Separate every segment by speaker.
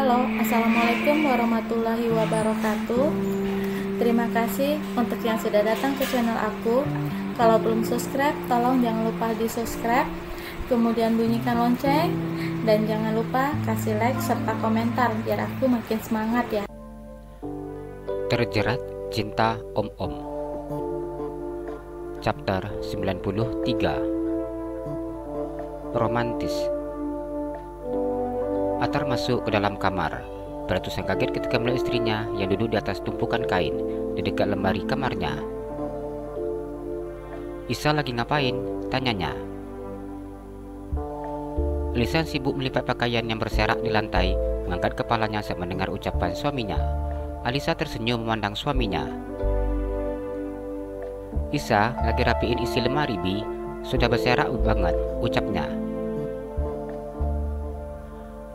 Speaker 1: Halo, Assalamualaikum warahmatullahi wabarakatuh. Terima kasih untuk yang sudah datang ke channel aku. Kalau belum subscribe, tolong jangan lupa di subscribe, kemudian bunyikan lonceng, dan jangan lupa kasih like serta komentar biar aku makin semangat ya.
Speaker 2: Terjerat Cinta Om-Om, Chapter 93. Romantis. Atar masuk ke dalam kamar. Beratusan kaget ketika melihat istrinya yang duduk di atas tumpukan kain di dekat lemari kamarnya. "Isa lagi ngapain?" tanyanya. Lisan sibuk melipat pakaian yang berserak di lantai, mengangkat kepalanya saat mendengar ucapan suaminya. Alisa tersenyum memandang suaminya. "Isa lagi rapiin isi lemari, Bi. Sudah berserak banget," ucapnya.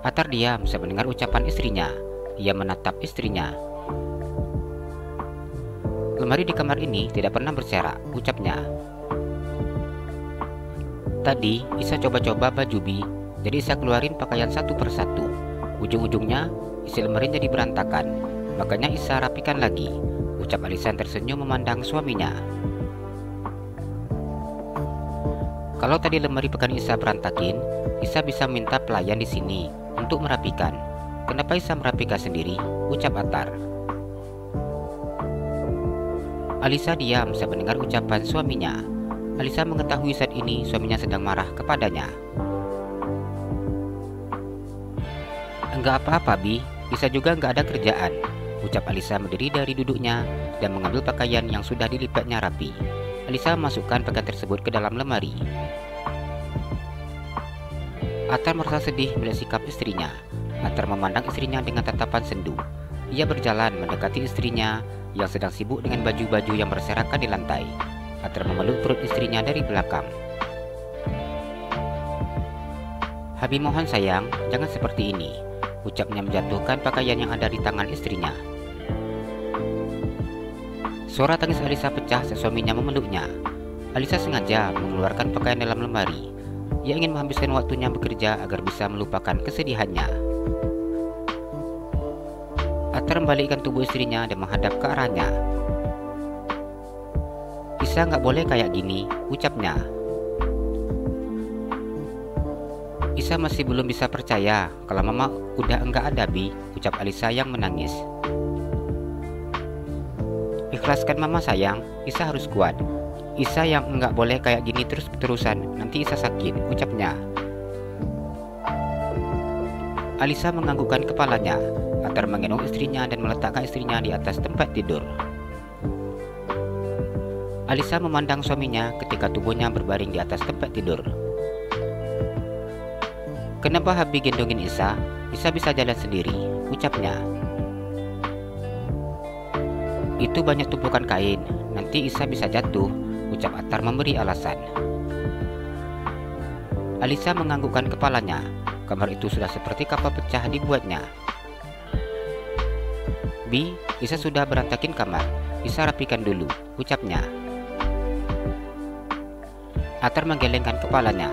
Speaker 2: Atar diam saat mendengar ucapan istrinya. Ia menatap istrinya. "Lemari di kamar ini tidak pernah berserak," ucapnya. "Tadi Isa coba-coba baju, Bi. Jadi Isa keluarin pakaian satu persatu. Ujung-ujungnya isi lemari jadi berantakan. Makanya Isa rapikan lagi," ucap Alisa tersenyum memandang suaminya. "Kalau tadi lemari pakaian Isa berantakin, Isa bisa minta pelayan di sini untuk merapikan. Kenapa Isa merapikan sendiri?" ucap Atar. Alisa diam saat mendengar ucapan suaminya. Alisa mengetahui saat ini suaminya sedang marah kepadanya. "Enggak apa-apa, Bi. Isa juga enggak ada kerjaan," ucap Alisa berdiri dari duduknya dan mengambil pakaian yang sudah dilipatnya rapi. Alisa memasukkan pakaian tersebut ke dalam lemari. Atar merasa sedih melihat sikap istrinya. Atar memandang istrinya dengan tatapan sendu. Ia berjalan mendekati istrinya yang sedang sibuk dengan baju-baju yang berserakan di lantai. Atar memeluk perut istrinya dari belakang. "Habi mohon sayang, jangan seperti ini," ucapnya menjatuhkan pakaian yang ada di tangan istrinya. Suara tangis Alisa pecah saat suaminya memeluknya. Alisa sengaja mengeluarkan pakaian dalam lemari. Ia ingin menghabiskan waktunya bekerja agar bisa melupakan kesedihannya. Atar membalikkan tubuh istrinya dan menghadap ke arahnya. "Isa nggak boleh kayak gini," ucapnya. "Isa masih belum bisa percaya kalau Mama udah enggak ada, Bi," ucap Alisa yang menangis. "Ikhlaskan Mama sayang, Isa harus kuat. Isa yang enggak boleh kayak gini terus-terusan, nanti Isa sakit," ucapnya. Alisa menganggukkan kepalanya. Atar menggendong istrinya dan meletakkan istrinya di atas tempat tidur. Alisa memandang suaminya ketika tubuhnya berbaring di atas tempat tidur. "Kenapa Habi gendongin Isa? Isa bisa jalan sendiri," ucapnya. "Itu banyak tumpukan kain, nanti Isa bisa jatuh," ucap Atar memberi alasan. Alisa menganggukkan kepalanya. Kamar itu sudah seperti kapal pecah dibuatnya. "Bi, Isa sudah berantakin kamar. Isa rapikan dulu," ucapnya. Atar menggelengkan kepalanya.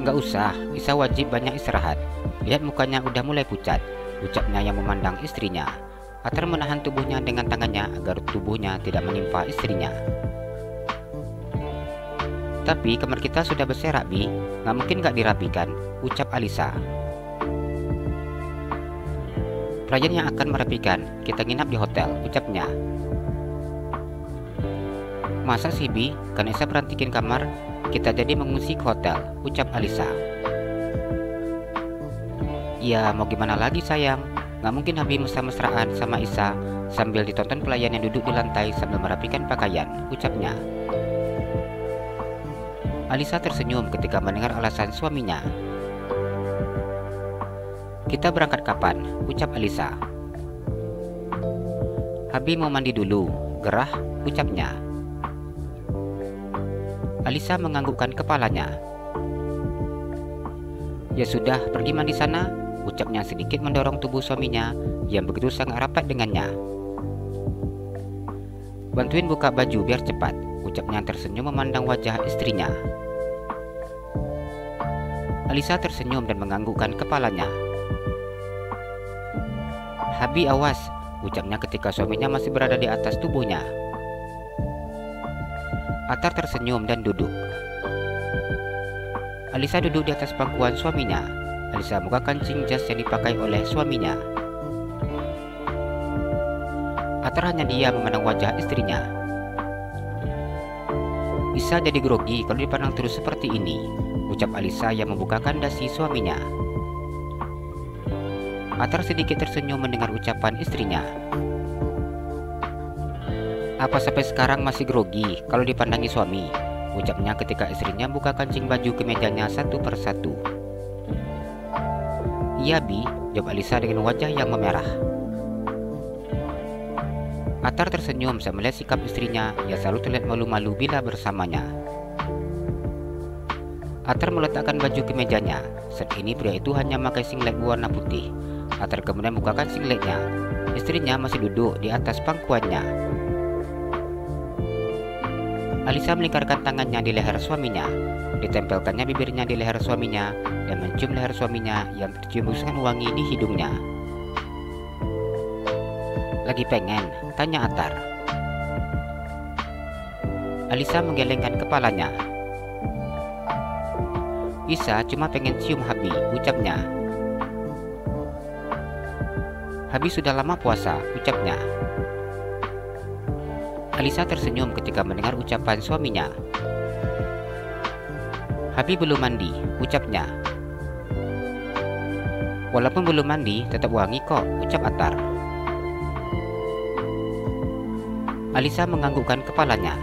Speaker 2: "Nggak usah, Isa wajib banyak istirahat. Lihat mukanya udah mulai pucat," ucapnya yang memandang istrinya. Atar menahan tubuhnya dengan tangannya agar tubuhnya tidak menimpa istrinya. "Tapi kamar kita sudah berserak, Bi. Nggak mungkin nggak dirapikan," ucap Alisa. "Pelayan yang akan merapikan. Kita nginap di hotel," ucapnya. "Masa sih, Bi? Kan Isa berantikin kamar. Kita jadi mengungsi ke hotel," ucap Alisa. "Ya mau gimana lagi sayang. Nggak mungkin Habi mesra-mesraan sama Isa sambil ditonton pelayan yang duduk di lantai sambil merapikan pakaian," ucapnya. Alisa tersenyum ketika mendengar alasan suaminya. "Kita berangkat kapan?" ucap Alisa. "Habi mau mandi dulu, gerah," ucapnya. Alisa menganggukkan kepalanya. "Ya sudah, pergi mandi sana," ucapnya sedikit mendorong tubuh suaminya yang begitu sangat rapat dengannya. "Bantuin buka baju biar cepat," ucapnya tersenyum memandang wajah istrinya. Alisa tersenyum dan menganggukkan kepalanya. "Habi, awas," ucapnya ketika suaminya masih berada di atas tubuhnya. Atar tersenyum dan duduk. Alisa duduk di atas pangkuan suaminya. Alisa buka kancing jas yang dipakai oleh suaminya. Atar hanya diam memandang wajah istrinya. "Bisa jadi grogi kalau dipandang terus seperti ini," ucap Alisa yang membukakan dasi suaminya. Atar sedikit tersenyum mendengar ucapan istrinya. "Apa sampai sekarang masih grogi kalau dipandangi suami?" ucapnya ketika istrinya buka kancing baju kemejanya satu persatu. "Iya, Bi," jawab Alisa dengan wajah yang memerah. Atar tersenyum saat melihat sikap istrinya yang selalu terlihat malu-malu bila bersamanya. Atar meletakkan baju ke mejanya. Saat ini pria itu hanya memakai singlet berwarna putih. Atar kemudian bukakan singletnya. Istrinya masih duduk di atas pangkuannya. Alisa melingkarkan tangannya di leher suaminya. Ditempelkannya bibirnya di leher suaminya dan mencium leher suaminya yang tercium buskan wangi di hidungnya. "Lagi pengen?" tanya Atar. Alisa menggelengkan kepalanya. "Isa cuma pengen cium Habi," ucapnya. "Habi sudah lama puasa," ucapnya. Alisa tersenyum ketika mendengar ucapan suaminya. "Habi belum mandi," ucapnya. "Walaupun belum mandi, tetap wangi kok," ucap Atar. Alisa menganggukkan kepalanya.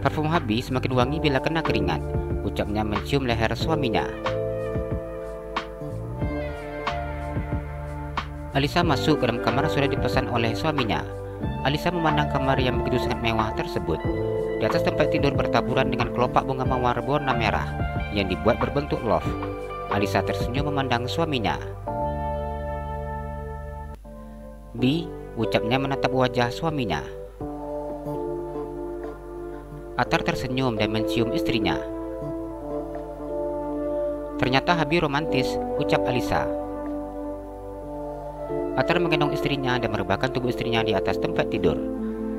Speaker 2: "Parfum Habi semakin wangi bila kena keringat," ucapnya mencium leher suaminya. Alisa masuk ke dalam kamar yang sudah dipesan oleh suaminya. Alisa memandang kamar yang begitu sangat mewah tersebut. Di atas tempat tidur bertaburan dengan kelopak bunga mawar berwarna merah yang dibuat berbentuk love. Alisa tersenyum memandang suaminya. "Bi," ucapnya menatap wajah suaminya. Atar tersenyum dan mencium istrinya. "Ternyata Habi romantis," ucap Alisa. Atar menggendong istrinya dan merebahkan tubuh istrinya di atas tempat tidur.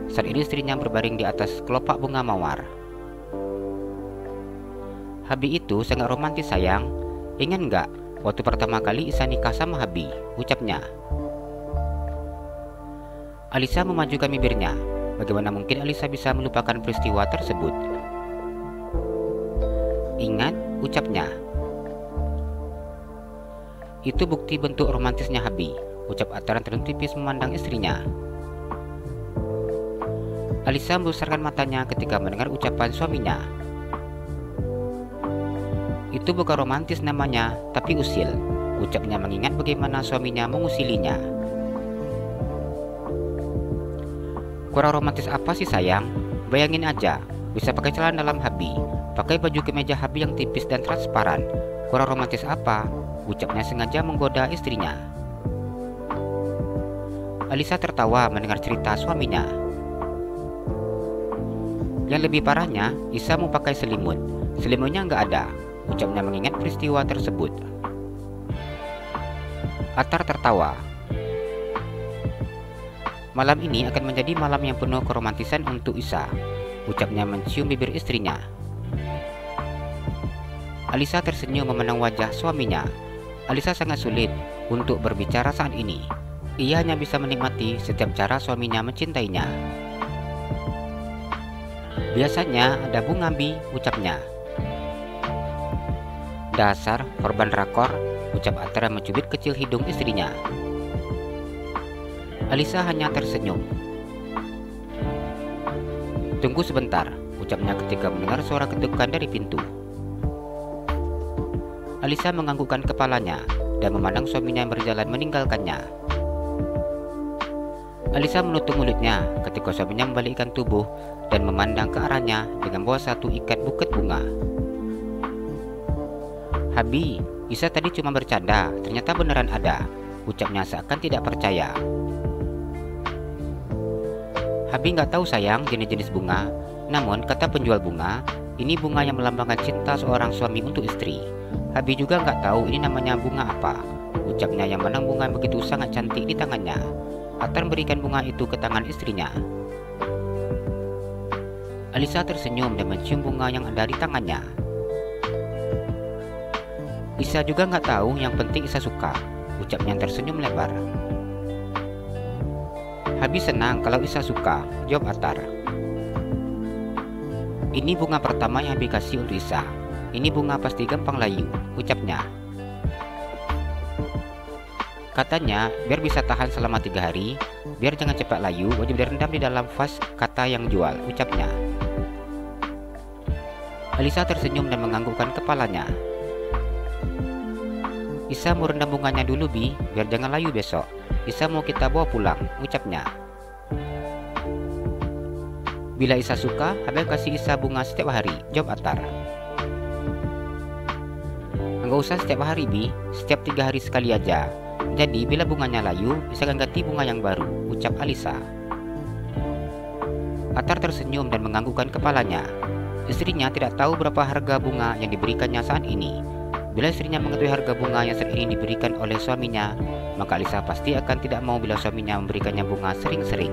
Speaker 2: Saat ini istrinya berbaring di atas kelopak bunga mawar. "Habi itu sangat romantis, sayang. Ingat nggak waktu pertama kali Isa nikah sama Habi?" ucapnya. Alisa memajukan bibirnya. Bagaimana mungkin Alisa bisa melupakan peristiwa tersebut? "Ingat," ucapnya. "Itu bukti bentuk romantisnya Habi," ucap Atar yang tersenyum tipis memandang istrinya. Alisa membesarkan matanya ketika mendengar ucapan suaminya. "Itu bukan romantis namanya, tapi usil," ucapnya mengingat bagaimana suaminya mengusilinya. "Kurang romantis apa sih, sayang? Bayangin aja, bisa pakai celana dalam Habi, pakai baju kemeja Habi yang tipis dan transparan. Kurang romantis apa?" ucapnya sengaja menggoda istrinya. Alisa tertawa mendengar cerita suaminya. "Yang lebih parahnya, Isa mau pakai selimut. Selimutnya nggak ada," ucapnya mengingat peristiwa tersebut. Atar tertawa. "Malam ini akan menjadi malam yang penuh keromantisan untuk Isa," ucapnya mencium bibir istrinya. Alisa tersenyum memandang wajah suaminya. Alisa sangat sulit untuk berbicara saat ini. Ia hanya bisa menikmati setiap cara suaminya mencintainya. "Biasanya ada bunga, Bi," ucapnya. "Dasar korban rakor," ucap Atar mencubit kecil hidung istrinya. Alisa hanya tersenyum. "Tunggu sebentar," ucapnya ketika mendengar suara ketukan dari pintu. Alisa menganggukkan kepalanya dan memandang suaminya yang berjalan meninggalkannya. Alisa menutup mulutnya ketika suaminya membalikkan tubuh dan memandang ke arahnya dengan membawa satu ikat buket bunga. "Habi, Isa tadi cuma bercanda, ternyata beneran ada," ucapnya seakan tidak percaya. "Habi nggak tahu, sayang, jenis-jenis bunga. Namun kata penjual bunga, Ini bunga yang melambangkan cinta seorang suami untuk istri. Abi juga nggak tahu ini namanya bunga apa, ucapnya yang mana bunga yang begitu sangat cantik di tangannya. Atar memberikan bunga itu ke tangan istrinya. Alisa tersenyum dan mencium bunga yang ada di tangannya. Isa juga nggak tahu, yang penting Isa suka, ucapnya tersenyum lebar. Habis senang kalau Isa suka, jawab Atar. Ini bunga pertama yang Abi kasih untuk Isa. Ini bunga pasti gampang layu, ucapnya. Katanya, biar bisa tahan selama 3 hari, biar jangan cepat layu, wajib direndam di dalam vas kata yang jual, ucapnya. Alisa tersenyum dan menganggukkan kepalanya. Isa mau rendam bunganya dulu, Bi, biar jangan layu besok. Isa mau kita bawa pulang, ucapnya. Bila Isa suka, Abi kasih Isa bunga setiap hari, jawab Atar. Enggak usah setiap hari, Bi, setiap 3 hari sekali aja. Jadi bila bunganya layu, Isa akan ganti bunga yang baru, ucap Alisa. Atar tersenyum dan menganggukkan kepalanya. Istrinya tidak tahu berapa harga bunga yang diberikannya saat ini. Bila istrinya mengetahui harga bunga yang saat ini diberikan oleh suaminya, maka Alisa pasti akan tidak mau bila suaminya memberikannya bunga sering-sering.